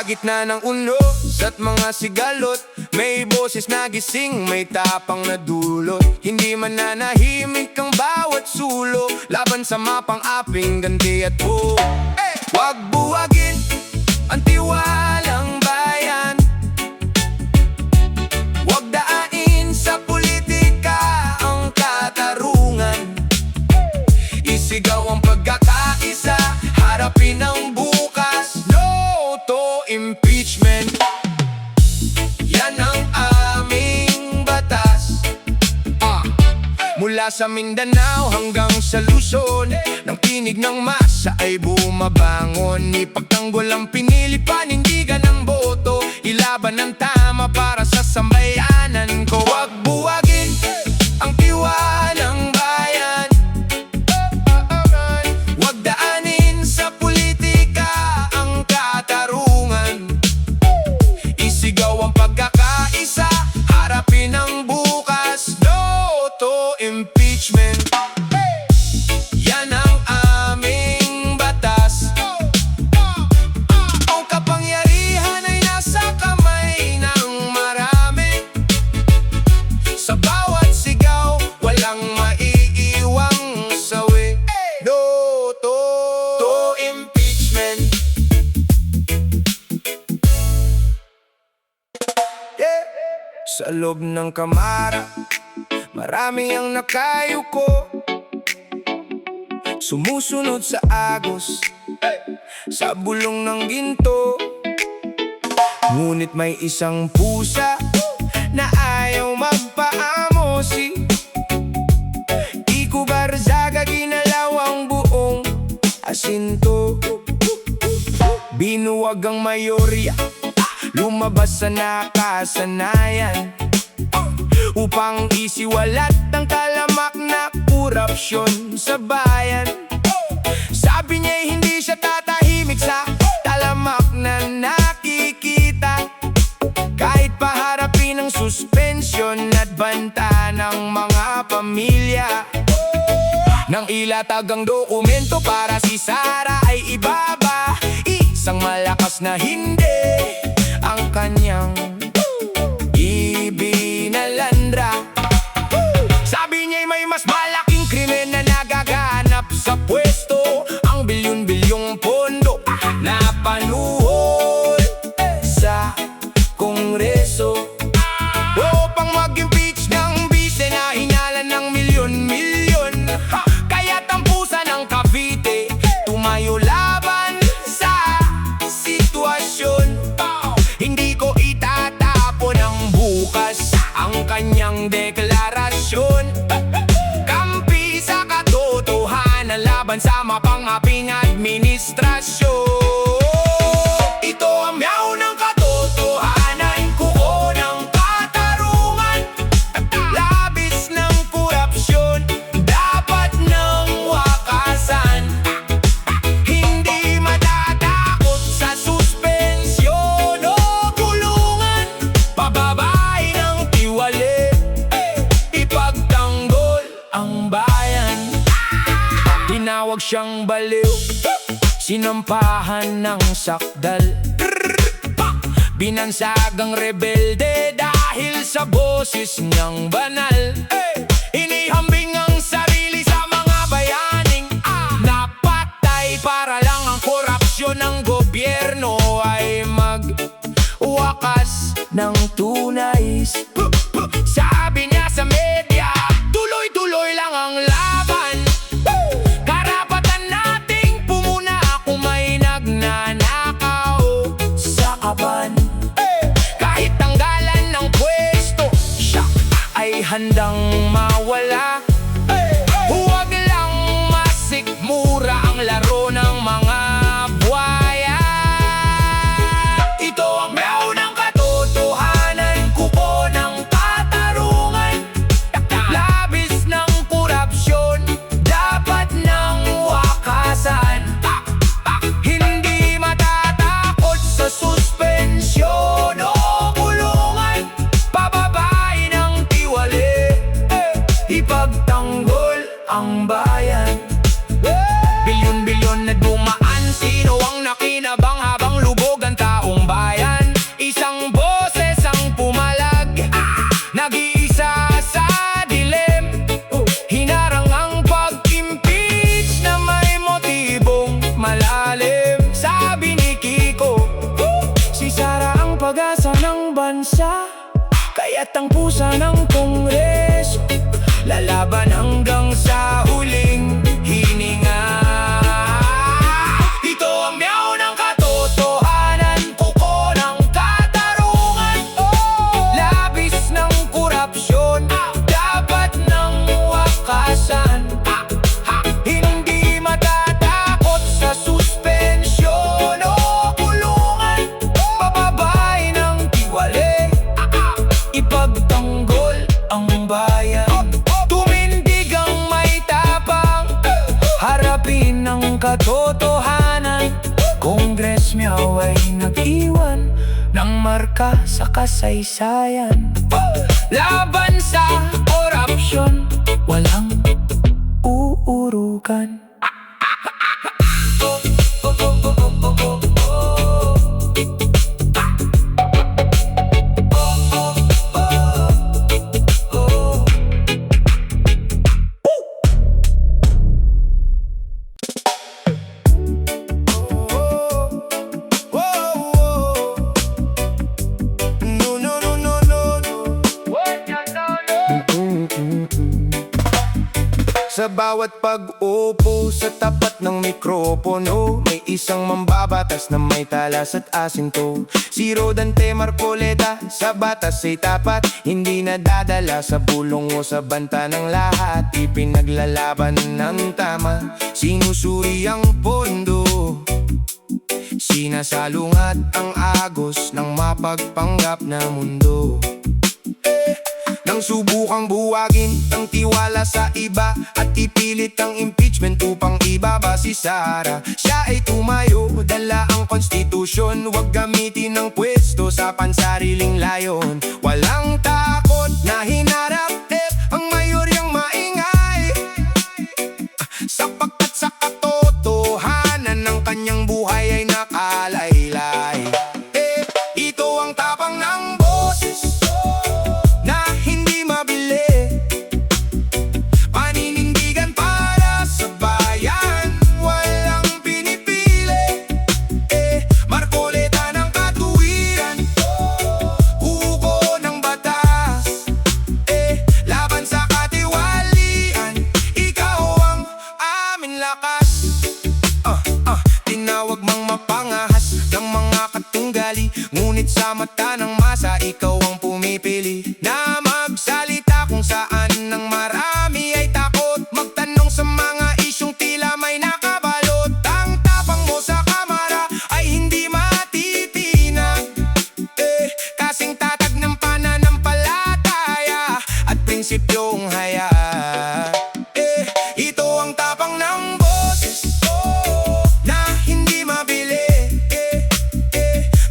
gitna ng unos at mga sigalot, may boses na gising, may tapang na dulot. Hindi mananahimik ang bawat sulo, laban sa mapang-aping ganti at buo. Huwag buwagin ang tiwalang bayan, huwag daanin sa politika ang katarungan. Isigaw ang pagkakaisa, harapin ang bukas. No to impeachment, yan ang aming batas. Mula sa Mindanao hanggang sa Luzon, ng tinig ng masa ay bumabangon. Ipagtanggol ang pinili, panindigan ng boto, ilaban ng tama para sa sambayanan ko. Huwag buwagin ang tiwalang bayan, huwag daanin sa politika ang katarungan. Isigaw ang pagkakaisa, harapin ang bukas. No to impeachment, yan ang aming batas. Ang kapangyarihan ay nasa kamay ng marami. Sa bawat sigaw, walang maiiwang sawi. No to impeachment. Sa loob ng kamara, marami ang nakayuko, sumusunod sa agos, sa bulong ng ginto. Ngunit may isang pusa na ayaw magpaamosi. Iko Barzaga, ginalaw ang buong asinto. Binuwag ang mayorya, lumabas sa nakasanayan, upang isiwalat ang talamak na korupsyon sa bayan. Sabi niya hindi siya tatahimik sa talamak na nakikita, kahit paharapin ang suspensyon at banta ng mga pamilya. Nang ilatag ang dokumento para si Sara ay ibaba, isang malakas na hindi ang kanyang ibinalandra. Sabi niya'y may mas malaking krimen na nagaganap sa pwesto, ang bilyon-bilyong pondo na panuhol sa Kongreso, upang mag-impeach ng bise na hinala ng milyon-milyon. Kaya tampusan ng Cavite, tumayo laban sa sitwasyon. Hindi ko itatapon ang bukas ang kanyang deklarasyon. Kampi sa katotohanan, laban sa mapang-aping administrasyon. Ito ang meow ng katotohanan, kuko ng katarungan. Labis ng korupsyon, dapat nang wakasan. Hindi matatakot sa suspensyon o kulungan. Pababain ng tiwali, ipagtanggol ang bayan. Tinawag siyang baliw, sinampahan ng sakdal, binansagang rebelde dahil sa boses niyang banal. Inihambing ang sarili sa mga bayaning napatay para lang ang korupsyon ng gobyerno ay magwakas ng tunay. Sabi niya sa media, tuloy-tuloy lang ang laban. Karapatan nating pumuna kung may nagnanakaw sa kaban. Kahit tanggalan ng pwesto, siya ay handang mawala. Huwag lang masikmura ang laro ng mga buhaya. Ito ang meow ng katotohanan, kuko ng katarungan. Labis ng korupsyon, dapat nang wakasan. Hindi matatakot sa suspensyon o kulungan. Pababain ng tiwali, ipag isa, kaya't ang pusa ng Kongreso lalaban hanggang sa huling hininga. Ito ang meow ng katotohanan, kuko ng katarungan, labis ng korupsyon, dapat nang wakasan. Hindi matatakot sa suspensyon o kulungan, bababay ng tiwali, ipagtanggol ang bayan. Tumindig ang may tapang, harapin ang katotohanan. Congress Meow ay nag-iwan ng marka sa kasaysayan. Laban sa korupsyon, walang uurukan. Sa bawat pag-upo sa tapat ng mikropono, may isang mambabatas na may talas at asinto. Si Rodante Marcoleta sa batas ay tapat, hindi nadadala sa bulong o sa banta ng lahat. Ipinaglalaban ng tama, sinusuri ang pondo, sinasalungat ang agos ng mapagpanggap na mundo. Nang subukang buwagin ang tiwala sa iba at ipilit ang impeachment upang ibaba si Sara, siya ay tumayo, dala ang konstitusyon. Huwag gamitin ang pwesto sa pansariling layon. Walang takot na hinarap ang mayoryang maingay, sapagkat sa katotohanan ng kanyang buhay ay nakalaylay. Ito ang tapang ng boses na hindi mabili, paninindigan para sa bayan, walang pinipili. Marcoleta ng katuwiran, huko ng batas, laban sa katiwalian, ikaw ang aming lakas. Tinawag mang mapangahas ng mga katunggali, ngunit sa mata ng masa ikaw ang pumipili na magsalita kung saan ng marami ay takot magtanong sa mga isyong tila may nakabalot. Ang tapang mo sa kamara ay hindi matitinag, kasing tatag ng pananampalataya at prinsipyong haya. Ito ang tapang ng boses na hindi mabili,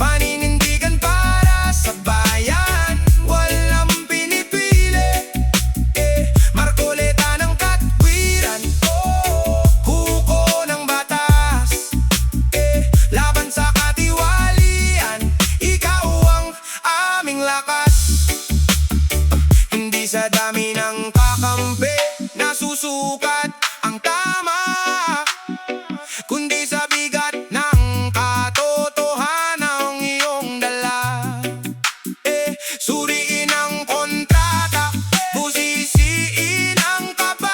paninindigan para sa bayan, walang pinipili. Marcoleta ng katwiran, huko ng batas, laban sa katiwalian, ikaw ang aming lakas. Hindi sa dami ng kakampi nasusukat ang tama, kundi sa bigat ng katotohanang iyong dala. Suriin ang kontrata, busisiin ang kabayan.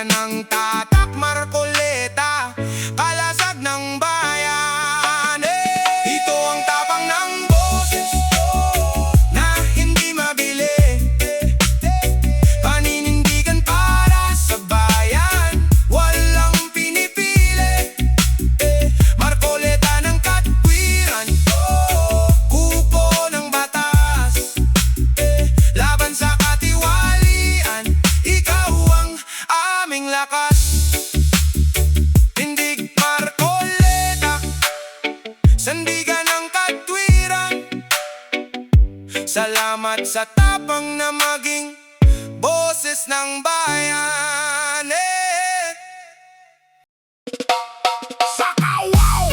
Ang tatak Marcoleta, kalasag ng bayan. Ito ang tapang ng boses na hindi mabili, paninindigan para sa bayan, walang pinipili. Marcoleta ng katwiran, kuko ng batas, laban sa katiwalian, ikaw ang aming lakas. Tindig Marcoleta, sandigan ng katwiran, salamat sa tapang na maging boses ng bayan. Sa kawaw,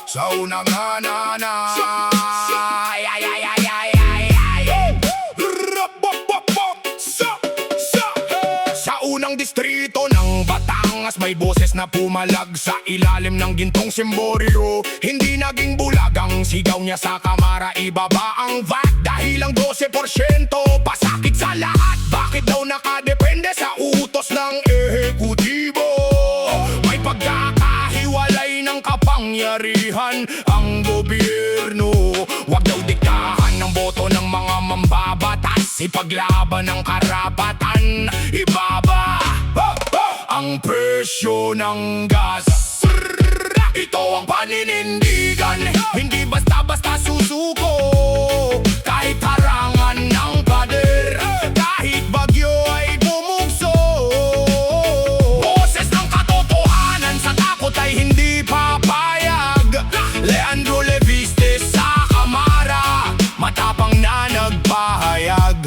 sa unang hanana, sa unang distrito ng Batangas, may boses boses na pumalag sa ilalim ng gintong simboryo. Hindi naging bulag ang sigaw niya sa kamara. Ibaba ang VAT dahil ang 12% pasakit sa lahat. Bakit daw nakadepende sa utos ng ehekutibo? May pagkakahiwalay ng kapangyarihan ang gobyerno. Huwag daw diktahan ng boto ng mga mambabatas. Ipaglaban ng karapatan. Ibaba ang presyo ng gas. Ito ang paninindigan, hindi basta-basta susuko. Kahit harangan ng pader, kahit bagyo ay bumugso. Boses ng katotohanan sa takot ay hindi papayag. Leandro Leviste sa kamara, matapang na nagpahayag.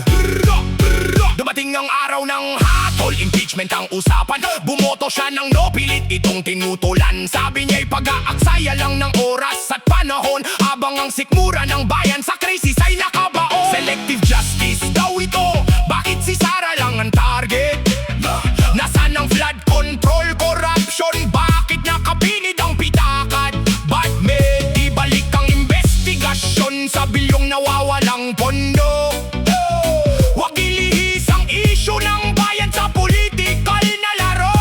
Dumating ang araw ng hatol, impeachment ang usapan. Bumoto siya ng no, pilit itong tinutulan. Sabi niya'y pag-aaksaya lang ng oras at panahon, habang ang sikmura ng bayan sa krisis ay nakabaon. Selective justice daw ito, bakit si Sara lang ang target? Nasaan ang flood control, corruption? Bakit nakapilit ang pitakat? Ba't may ibalik ang investigasyon sa bilyong nawawalang pondo? Huwag ilihis ang isyu ng bayan sa politikal na laro.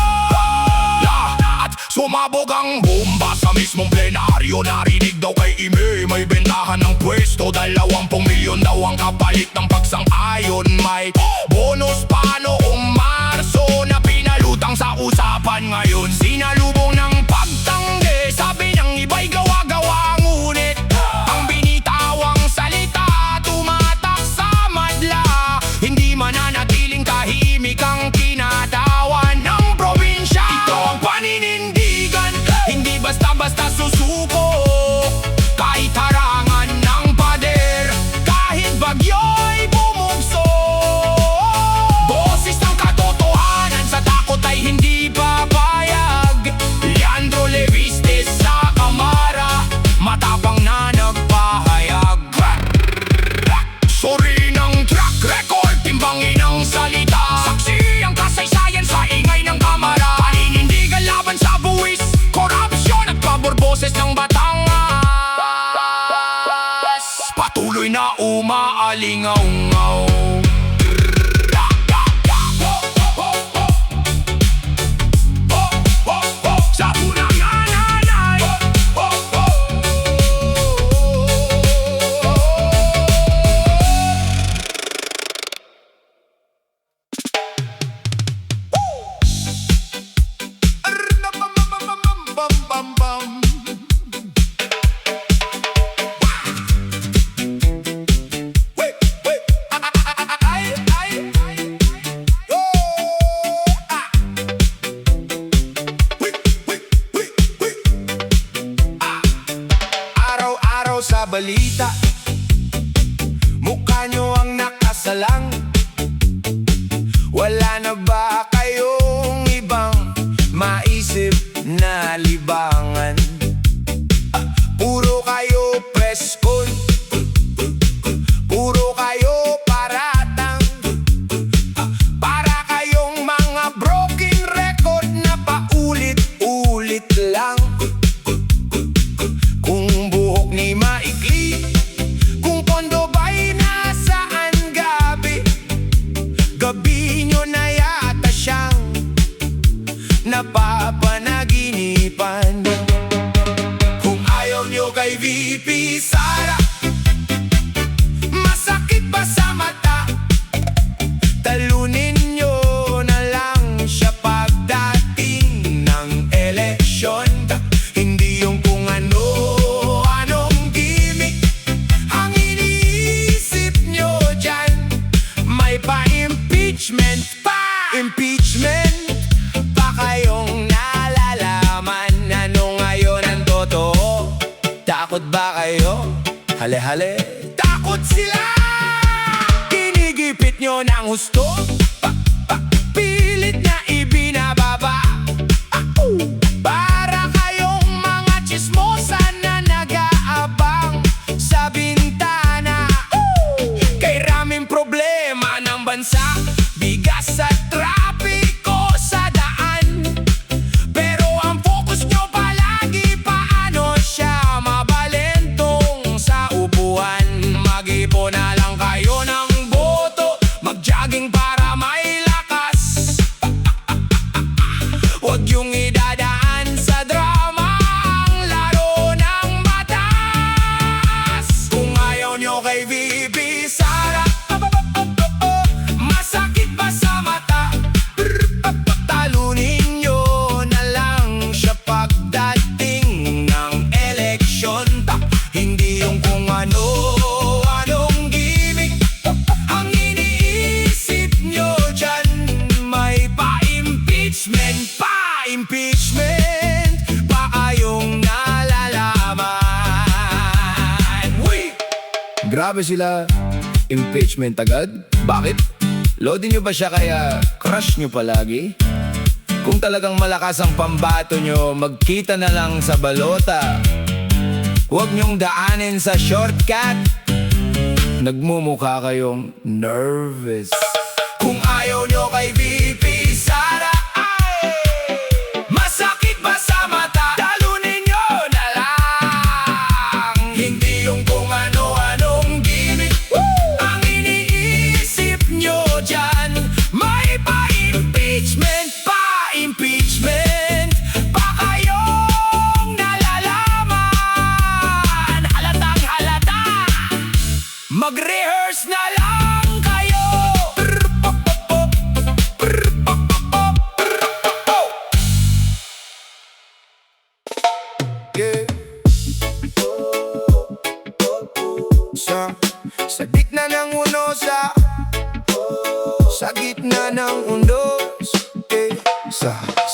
At sumabog ang bomba sa mismong plenaryo. Narinig daw kay Ime, may bentahan ng pwesto. 20 milyon daw ang kapalit ng pagsang-ayon. May bonus pa noong Marso na pinalutang sa usapan. Ngayon sinalubong ng pagtanggi. Sabi ng iba'y gawa-gawa, ngunit ang binitawang salita tumatak sa madla. Hindi mananatiling tahimik ang kinatawan ng probinsya. Ito ang paninindigan, hindi basta-basta susuko. Kahit harangan ng pader, kahit bagyo'y bumugso. Boses ng katotohanan sa takot ay hindi papayag. Leandro Leviste sa kamara, matapang na nagpahayag. Sorry ng track record, timbangin ang salita. Saksi ang kasaysayan sa ingay ng kamara. Paninindigan laban sa buwis, korupsyon at paborboses ng Batangas. Patuloy na umaalingaw-ngaw. Sa unang nanay. Araw-araw sa balita, mukha nyo ang nakasalang. Wala na ba kayong ibang maisip na libangan? Puro kayo press con, puro kayo paratang. Para kayong mga broken record na paulit-ulit lang. Kung buhok ni maikli, kung pondo ba'y nasaan gabi, gabi nyo na yata siyang napapanaginipan. Kung ayaw nyo kay VP Sara, masakit ba sa mata? Talunin nyo na lang siya pagdating ng eleksyon. Hindi yung kung ano-anong gimmick ang iniisip nyo dyan. May pa-impeachment pa, impeachment pa kayong nalalaman. Ano ngayon ang totoo? Takot ba kayo? Hale-hale, takot sila. Kinigipit nyo ng husto, pilit na ibinababa. Para kayong mga chismosa na nag-aabang sa bintana. Kay raming problema ng bansa, bigas at trapiko sa daan. Pero kay VP Sara? Masakit ba sa mata? Talunin nyo na lang siya pagdating ng eleksyon. Hindi yung kung anong gimmick ang iniisip nyo dyan. May pa-impeachment pa kayong nalalaman. Uy! Grabe sila, impeachment agad? Bakit? Loadin nyo ba siya kaya crush nyo palagi? Kung talagang malakas ang pambato nyo, magkita na lang sa balota. Huwag nyong daanin sa shortcut. Nagmumukha kayong nervous. Kung ayaw nyo kay VP Sara, ay masakit ba sa mata? Talunin nyo na lang. Hindi yung kung ano-anong gimmick ang iniisip nyo dyan. May pa-impeachment pa kayong nalalaman. Halatang halata, mag-rehearse na lang kayo. Yeah. Sa gitna ng uno, sa gitna ng undos,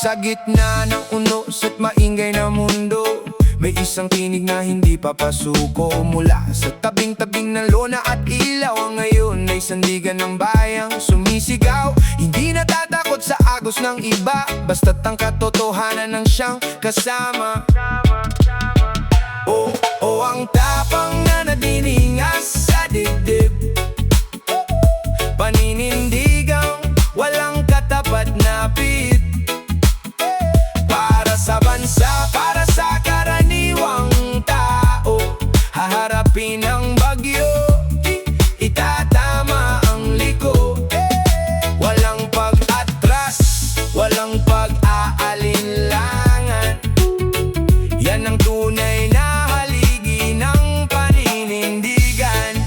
sa gitna ng unos at maingay na mundo, may isang tinig na hindi papasuko. Mula sa tabing-tabing ng lona at ilaw, ang ngayon ay sandigan ng bayang sumisigaw. Hindi natatakot sa agos ng iba, basta't ang katotohanan ng siyang kasama. Ang tapang na nadiningas sa dibdib, paninindigang walang katapat na pit. Para sa bansa, para sa karaniwang tao, haharapin ang bagyo, itatama ang liko. Walang pag-atras, walang pag-aalinlangan. Yan ang tunay na haligi ng paninindigan.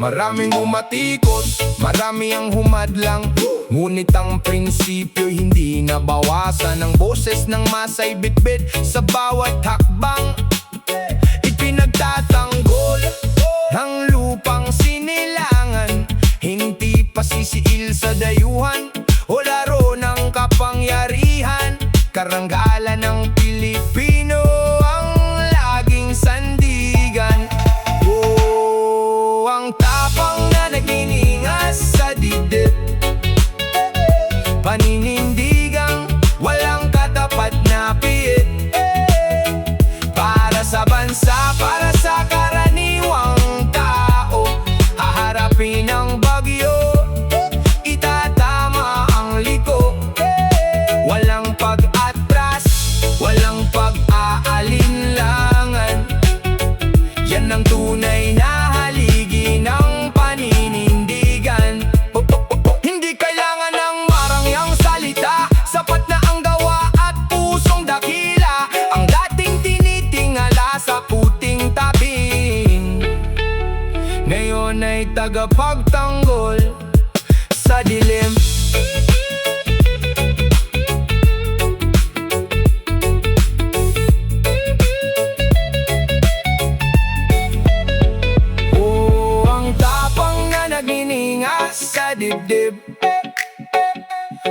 Maraming umatikos, marami ang humadlang, ngunit ang prinsipyo hindi nabawasan. Ang boses ng masa'y bitbit sa bawat hakbang, ipinagtatanggol ang lupang sinilangan. Hindi pasisiil sa dayuhan o laro ng kapangyarihan. Karanggalan ng Pilipino ang laging sandigan. Ang tapang na nagniningas sa dibdib, paninindigang walang katapat na pit. Para sa bansa, para sa karaniwang tao, haharapin ang bagyo, itatama ang liko. Walang pag-atras, walang pag-aalinlangan. Yan ang tunay na haligi ng paninindigan. Hindi kailangan ng marangyang salita, sapat na ang gawa at pusong dakila. Ang dating tinitingala sa puting tabing, ngayon ay tagapagtanggol sa dilim. Sa dibdib,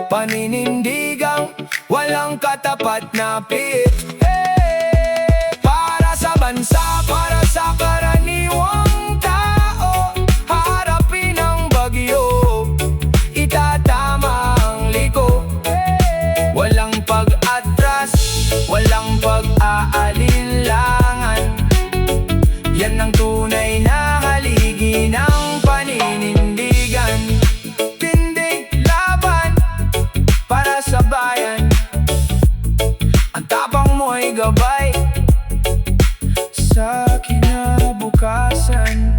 paninindigang walang katapat na pit. Para sa bansa, para sa karaniwang tao, haharapin ang bagyo, itatama ang liko. Walang pag-atras, walang pag-aalinlangan. Yan ang tunay na haligi ng paninindigan. Tindig laban para sa bayan, ang tapang mo ay gabay sa kinabukasan.